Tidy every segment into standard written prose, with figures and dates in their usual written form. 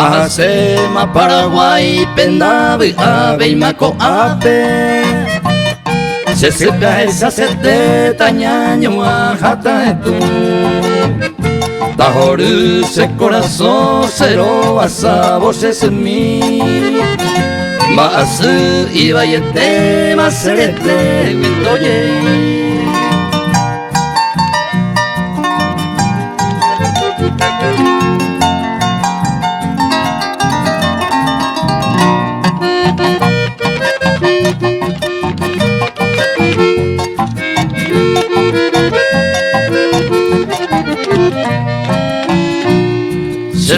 Mahasema Paraguay pendabe ave mako ave se sepia esa sete tañaño ajata tu tahoru se corazón cero asabo se semi masu ibayete maserete windoye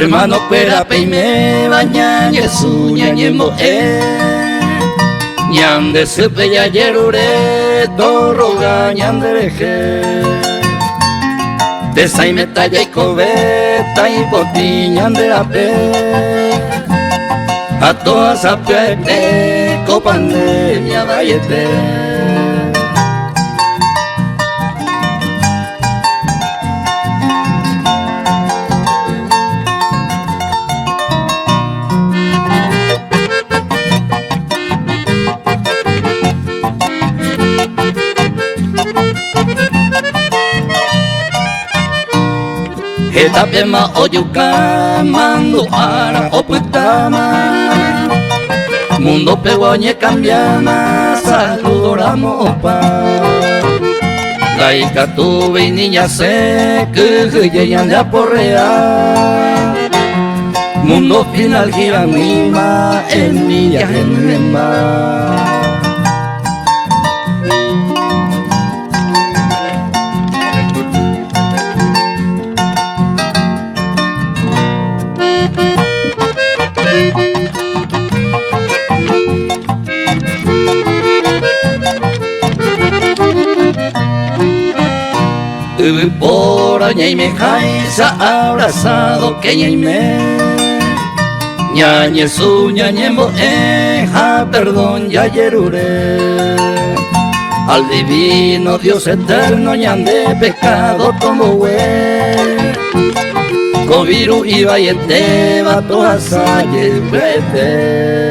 hermano pera peime baña yesu ñañemo ñande sepe ya yerure torroga ñandereje desaime talla y cobeta y boti ñanderape a todas a pete copandemia vayete Etapema oyuka mando ara oputama mundo peguañe cambiama saludoramos opa laika tuve y niña sé que llegan de aporrea mundo final gira mima en niña en mar por ñaime jaisa abrazado que ñaime ñañe su ñañemo ja perdón ya yerure al divino Dios eterno ñande pecado como hue coviru iba y ete va todas ayer vete